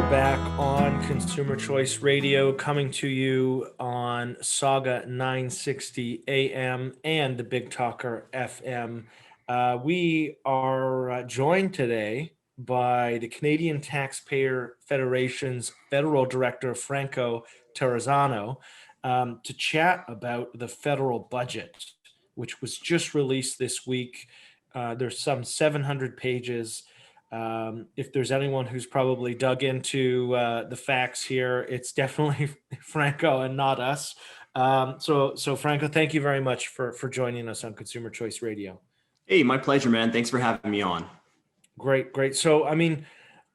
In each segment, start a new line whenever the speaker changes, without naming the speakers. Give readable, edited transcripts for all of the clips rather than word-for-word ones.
we're back on Consumer Choice Radio, coming to you on Sauga 960 AM and the Big Talker FM. We are joined today by the Canadian Taxpayer Federation's Federal Director, Franco Terrazzano, to chat about the federal budget, which was just released this week. There's some 700 pages. If there's anyone who's probably dug into the facts here, it's definitely Franco and not us. So Franco, thank you very much for joining us on Consumer Choice Radio.
Hey, my pleasure, man. Thanks for having me on.
Great. So, I mean,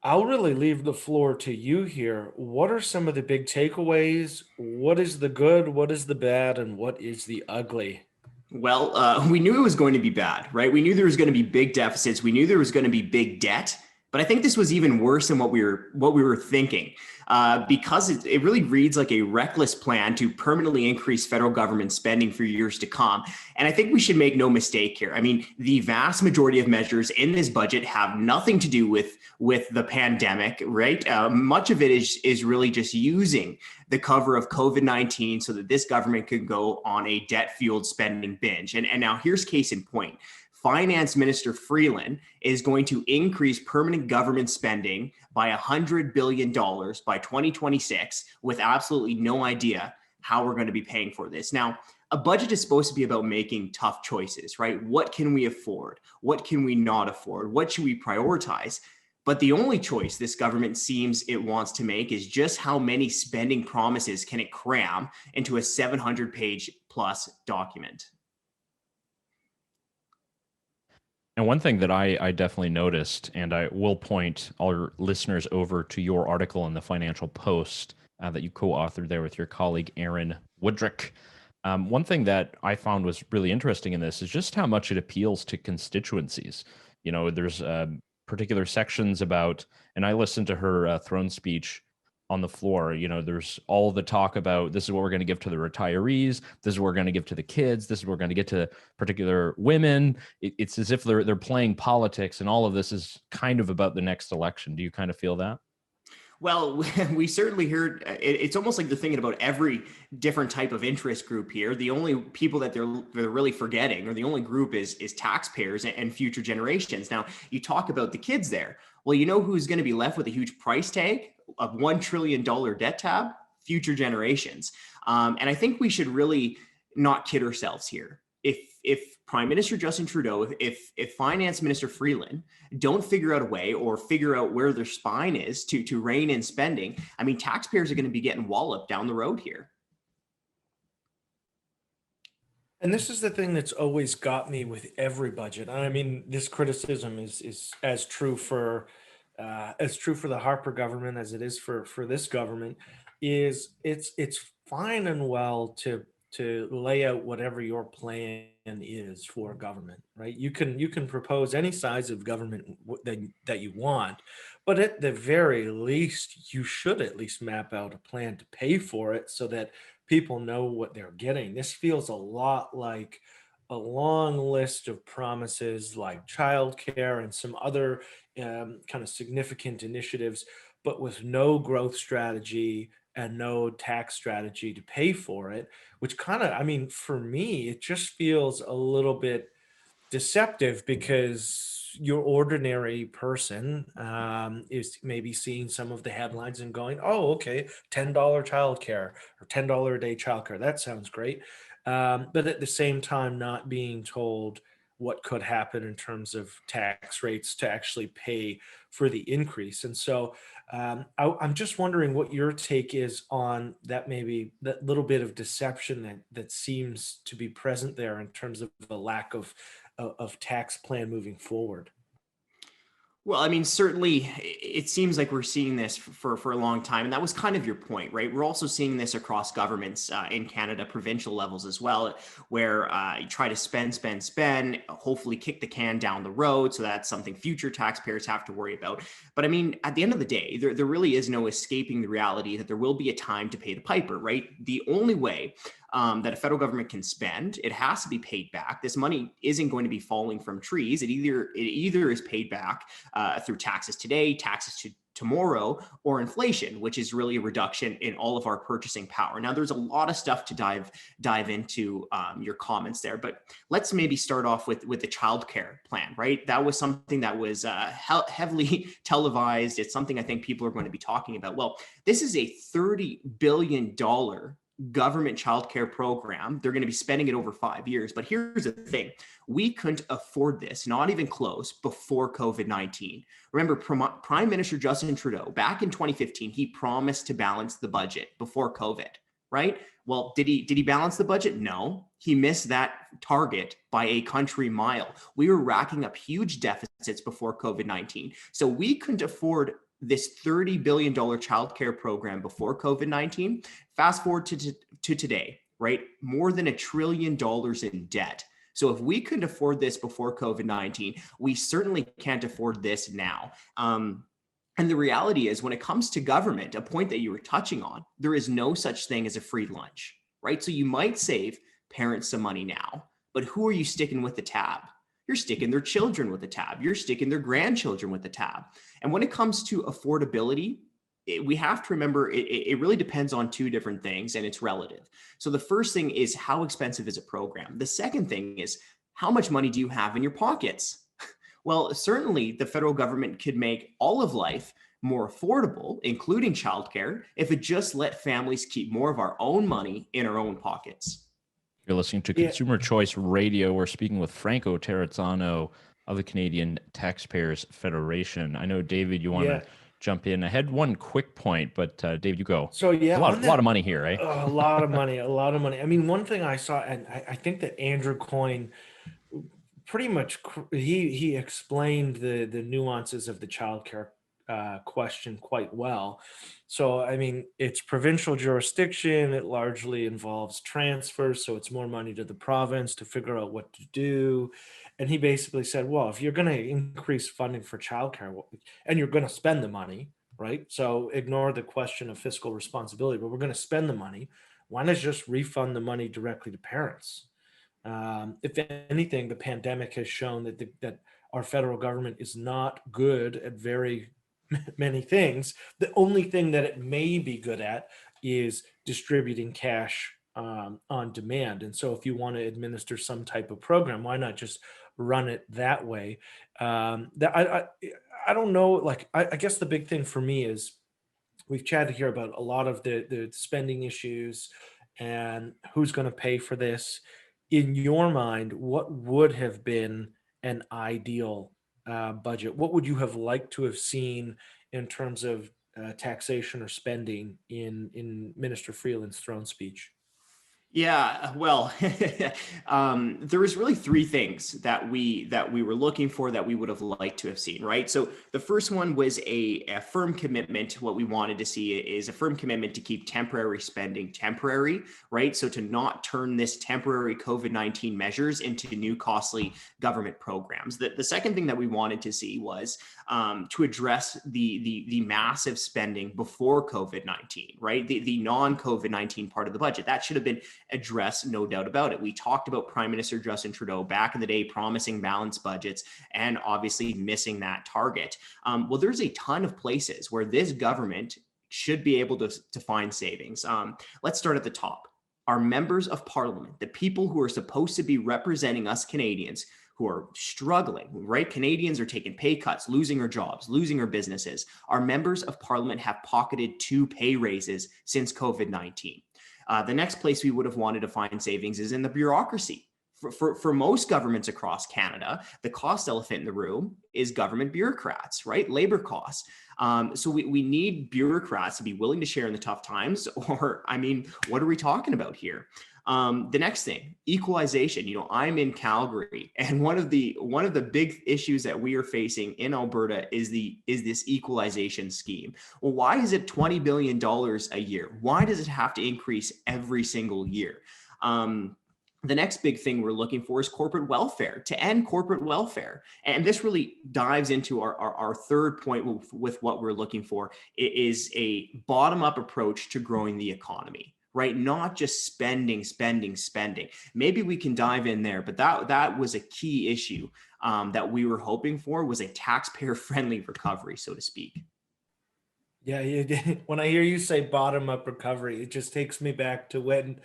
I'll really leave the floor to you here. What are some of the big takeaways? What is the good? What is the bad? And what is the ugly?
Well, we knew it was going to be bad, right? We knew there was going to be big deficits. We knew there was going to be big debt. But I think this was even worse than what we were thinking, because it really reads like a reckless plan to permanently increase federal government spending for years to come. And I think we should make no mistake here. I mean, the vast majority of measures in this budget have nothing to do with the pandemic, right? Much of it is really just using the cover of COVID-19 so that this government could go on a debt-fueled spending binge. And now here's case in point. Finance Minister Freeland is going to increase permanent government spending by $100 billion by 2026 with absolutely no idea how we're going to be paying for this. Now, a budget is supposed to be about making tough choices, right? What can we afford? What can we not afford? What should we prioritize? But the only choice this government seems it wants to make is just how many spending promises can it cram into a 700-page plus document.
And one thing that I definitely noticed, and I will point our listeners over to your article in the Financial Post that you co-authored there with your colleague, Aaron Woodrick. One thing that I found was really interesting in this is just how much it appeals to constituencies. You know, there's particular sections about, and I listened to her throne speech on the floor. You know, there's all the talk about this is what we're going to give to the retirees. This is what we're going to give to the kids. This is what we're going to get to particular women. It's as if they're playing politics, and all of this is kind of about the next election. Do you kind of feel that?
Well, we certainly heard it's almost like they're thinking about every different type of interest group here. The only people that they're really forgetting, or the only group is taxpayers and future generations. Now, you talk about the kids there. Well, you know who's going to be left with a huge price tag of $1 trillion debt tab? Future generations. And I think we should really not kid ourselves here. If Prime Minister Justin Trudeau, if Finance Minister Freeland don't figure out a way or figure out where their spine is to rein in spending, I mean, taxpayers are going to be getting walloped down the road here.
And this is the thing that's always got me with every budget. I mean, this criticism is as true for the Harper government as it is for this government. Is it's fine and well to lay out whatever your plan is for government, right? You can propose any size of government that you want, but at the very least, you should at least map out a plan to pay for it so that people know what they're getting. This feels a lot like a long list of promises like childcare and some other kind of significant initiatives, but with no growth strategy and no tax strategy to pay for it, which kind of, I mean, for me, it just feels a little bit deceptive because your ordinary person is maybe seeing some of the headlines and going, oh, okay, $10 childcare or $10 a day childcare. That sounds great. But at the same time, not being told what could happen in terms of tax rates to actually pay for the increase. And so I'm just wondering what your take is on that, maybe that little bit of deception that seems to be present there in terms of the lack of tax plan moving forward.
Well, I mean, certainly it seems like we're seeing this for a long time. And that was kind of your point, right? We're also seeing this across governments in Canada, provincial levels as well, where you try to spend, hopefully kick the can down the road. So that's something future taxpayers have to worry about. But I mean, at the end of the day, there really is no escaping the reality that there will be a time to pay the piper, right? The only way that a federal government can spend, it has to be paid back. This money isn't going to be falling from trees. It either is paid back through taxes today, taxes tomorrow, or inflation, which is really a reduction in all of our purchasing power. Now, there's a lot of stuff to dive into your comments there, but let's maybe start off with the childcare plan, right? That was something that was heavily televised. It's something I think people are going to be talking about. Well, this is a $30 billion government childcare program. They're going to be spending it over 5 years. But here's the thing. We couldn't afford this, not even close, before COVID-19. Remember, Prime Minister Justin Trudeau, back in 2015, he promised to balance the budget before COVID, right? Well, did he balance the budget? No. He missed that target by a country mile. We were racking up huge deficits before COVID-19. So we couldn't afford this $30 billion childcare program before COVID-19. Fast forward to today, right? More than $1 trillion in debt. So if we couldn't afford this before COVID-19, we certainly can't afford this now. And the reality is, when it comes to government, a point that you were touching on, there is no such thing as a free lunch, right? So you might save parents some money now, but who are you sticking with the tab? You're sticking their children with the tab. You're sticking their grandchildren with the tab. And when it comes to affordability, we have to remember it really depends on two different things, and it's relative. So the first thing is, how expensive is a program? The second thing is, how much money do you have in your pockets? Well, certainly the federal government could make all of life more affordable, including childcare, if it just let families keep more of our own money in our own pockets.
You're listening to Consumer Choice Radio. We're speaking with Franco Terrazzano of the Canadian Taxpayers Federation. I know, David, you want to jump in. I had one quick point, but David, you go.
So
a lot of money here, right?
A lot of money, a lot of money. I mean, one thing I saw, and I think that Andrew Coyne pretty much he explained the nuances of the childcare question quite well. So, I mean, it's provincial jurisdiction. It largely involves transfers. So it's more money to the province to figure out what to do. And he basically said, well, if you're going to increase funding for childcare and you're going to spend the money, right? So ignore the question of fiscal responsibility, but we're going to spend the money. Why not just refund the money directly to parents? If anything, the pandemic has shown that our federal government is not good at very many things. The only thing that it may be good at is distributing cash on demand. And so if you want to administer some type of program, why not just run it that way? I don't know. Like, I guess the big thing for me is we've chatted here about a lot of the spending issues and who's going to pay for this. In your mind, what would have been an ideal budget? What would you have liked to have seen in terms of taxation or spending in Minister Freeland's throne speech?
Yeah, well, there was really three things that we were looking for that we would have liked to have seen, right? So the first one was a firm commitment. What we wanted to see is a firm commitment to keep temporary spending temporary, right? So to not turn this temporary COVID-19 measures into new costly government programs. The second thing that we wanted to see was to address the massive spending before COVID-19, right? The non-COVID-19 part of the budget. That should have been addressed, no doubt about it. We talked about Prime Minister Justin Trudeau back in the day promising balanced budgets and obviously missing that target. Well, there's a ton of places where this government should be able to find savings. Let's start at the top. Our members of parliament, the people who are supposed to be representing us Canadians, who are struggling, right? Canadians are taking pay cuts, losing their jobs, losing their businesses. Our members of parliament have pocketed 2 pay raises since COVID-19. The next place we would have wanted to find savings is in the bureaucracy. For most governments across Canada, the cost elephant in the room is government bureaucrats, right? Labor costs. So we need bureaucrats to be willing to share in the tough times, or, I mean, what are we talking about here? The next thing, equalization. You know, I'm in Calgary, and one of the big issues that we are facing in Alberta is this equalization scheme. Well, why is it $20 billion a year? Why does it have to increase every single year? The next big thing we're looking for is corporate welfare, to end corporate welfare. And this really dives into our third point with what we're looking for. It is a bottom-up approach to growing the economy, right? Not just spending. Maybe we can dive in there, but that was a key issue that we were hoping for, was a taxpayer-friendly recovery, so to speak.
Yeah, when I hear you say bottom up recovery, it just takes me back to when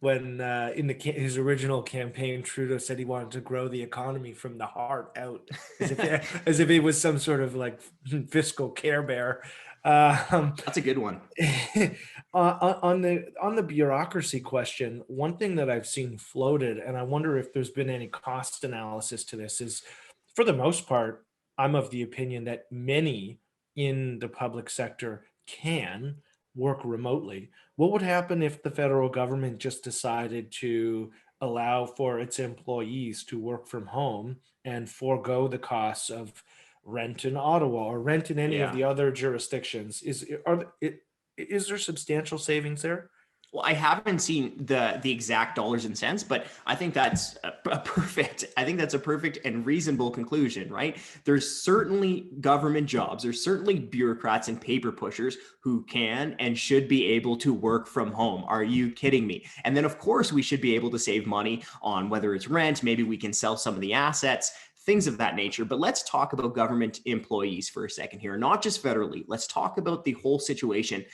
in his original campaign, Trudeau said he wanted to grow the economy from the heart out, as if it was some sort of like fiscal care bear. Um,
That's a good one.
on the bureaucracy question, one thing that I've seen floated, and I wonder if there's been any cost analysis to this, is for the most part, I'm of the opinion that many in the public sector can work remotely. What would happen if the federal government just decided to allow for its employees to work from home and forego the costs of rent in Ottawa or rent in any of
Yeah.
the other jurisdictions? Is there substantial savings there?
Well, I haven't seen the exact dollars and cents, but I think that's a perfect. I think that's a perfect and reasonable conclusion, right? There's certainly government jobs. There's certainly bureaucrats and paper pushers who can and should be able to work from home. Are you kidding me? And then, of course, we should be able to save money on whether it's rent. Maybe we can sell some of the assets, things of that nature. But let's talk about government employees for a second here, not just federally. Let's talk about the whole situation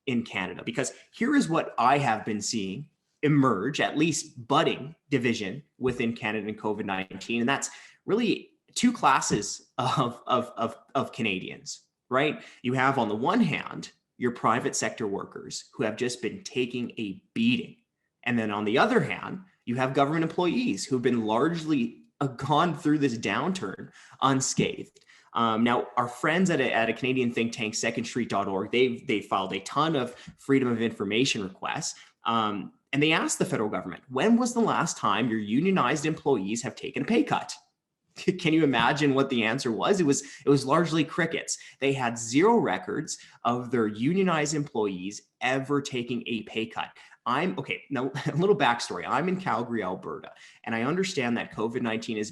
in Canada, because here is what I have been seeing emerge, at least budding division within Canada and COVID-19. And that's really two classes of Canadians, right? You have on the one hand, your private sector workers who have just been taking a beating. And then on the other hand, you have government employees who've been largely gone through this downturn unscathed. Now, our friends at a Canadian think tank, secondstreet.org, they filed a ton of freedom of information requests. And they asked the federal government, when was the last time your unionized employees have taken a pay cut? Can you imagine what the answer was? It was largely crickets. They had zero records of their unionized employees ever taking a pay cut. I'm okay. Now, a little backstory. I'm in Calgary, Alberta, and I understand that COVID-19 has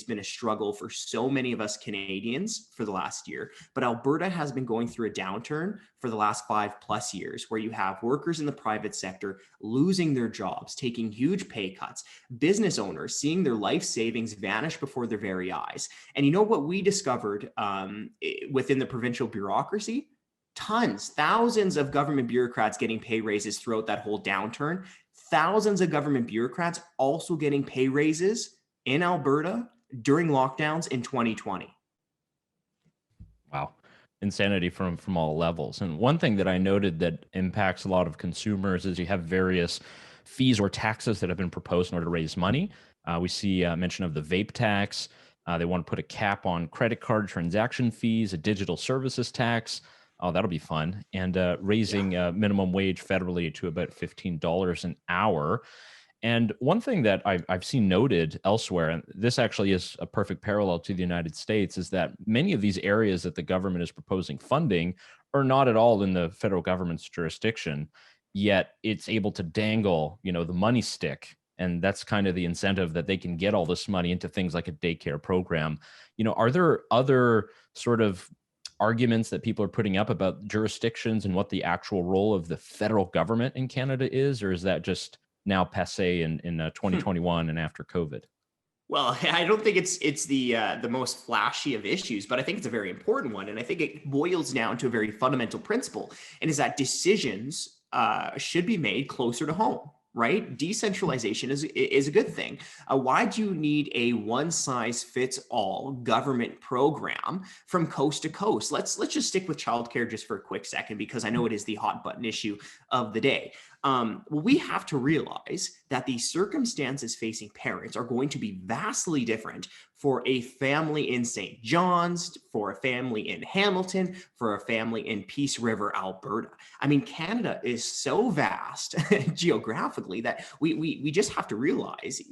been a struggle for so many of us Canadians for the last year. But Alberta has been going through a downturn for the last 5+ years, where you have workers in the private sector losing their jobs, taking huge pay cuts, business owners seeing their life savings vanish before their very eyes. And you know what we discovered within the provincial bureaucracy? Thousands of government bureaucrats getting pay raises throughout that whole downturn. Thousands of government bureaucrats also getting pay raises in Alberta during lockdowns in 2020.
Wow. Insanity from all levels. And one thing that I noted that impacts a lot of consumers is you have various fees or taxes that have been proposed in order to raise money. We see mention of the vape tax. They want to put a cap on credit card transaction fees, a digital services tax. Oh, that'll be fun. And raising minimum wage federally to about $15 an hour. And one thing that I've seen noted elsewhere, and this actually is a perfect parallel to the United States, is that many of these areas that the government is proposing funding are not at all in the federal government's jurisdiction, yet it's able to dangle, the money stick. And that's kind of the incentive that they can get all this money into things like a daycare program. Are there other sort of arguments that people are putting up about jurisdictions and what the actual role of the federal government in Canada is, or is that just now passé in 2021 and after COVID?
Well, I don't think it's the most flashy of issues, but I think it's a very important one, and I think it boils down to a very fundamental principle, and is that decisions should be made closer to home. Right? Decentralization is a good thing. Why do you need a one-size-fits-all government program from coast to coast? Let's just stick with childcare just for a quick second, because I know it is the hot button issue of the day. Well, we have to realize that the circumstances facing parents are going to be vastly different for a family in St. John's, for a family in Hamilton, for a family in Peace River, Alberta. I mean, Canada is so vast geographically that we just have to realize,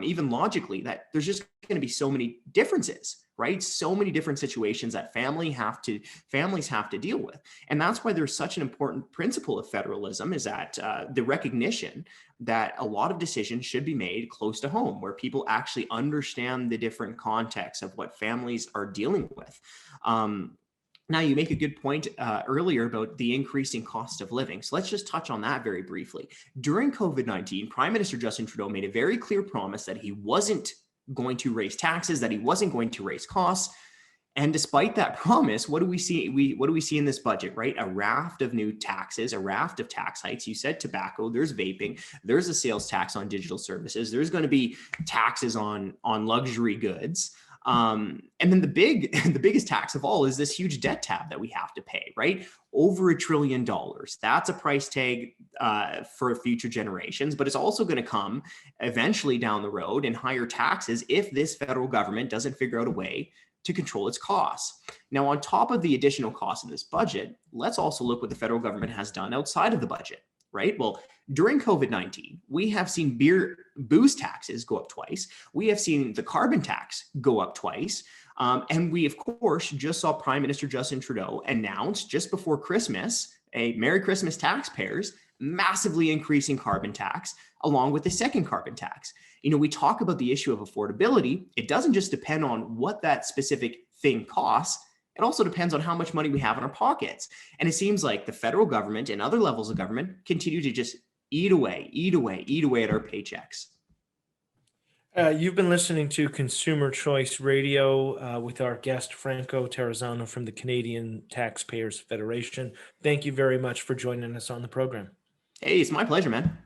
even logically, that there's just going to be so many differences, right? So many different situations that families have to deal with. And that's why there's such an important principle of federalism, is that the recognition that a lot of decisions should be made close to home, where people actually understand the different contexts of what families are dealing with. Now, you make a good point earlier about the increasing cost of living. So let's just touch on that very briefly. During COVID-19, Prime Minister Justin Trudeau made a very clear promise that he wasn't going to raise taxes, that he wasn't going to raise costs. And despite that promise, what do we see? What do we see in this budget, right? A raft of new taxes, a raft of tax hikes. You said tobacco, there's vaping, there's a sales tax on digital services, there's going to be taxes on luxury goods. And then the biggest tax of all is this huge debt tab that we have to pay, right? Over $1 trillion. That's a price tag for future generations, but it's also going to come eventually down the road in higher taxes if this federal government doesn't figure out a way to control its costs. Now, on top of the additional costs in this budget, let's also look what the federal government has done outside of the budget, right? Well, during COVID-19, we have seen booze taxes go up twice. We have seen the carbon tax go up twice. And we, of course, just saw Prime Minister Justin Trudeau announce just before Christmas, a Merry Christmas taxpayers, massively increasing carbon tax along with the second carbon tax. You know, we talk about the issue of affordability. It doesn't just depend on what that specific thing costs. It also depends on how much money we have in our pockets. And it seems like the federal government and other levels of government continue to just eat away at our paychecks.
You've been listening to Consumer Choice Radio with our guest, Franco Terrazzano from the Canadian Taxpayers Federation. Thank you very much for joining us on the program.
Hey, it's my pleasure, man.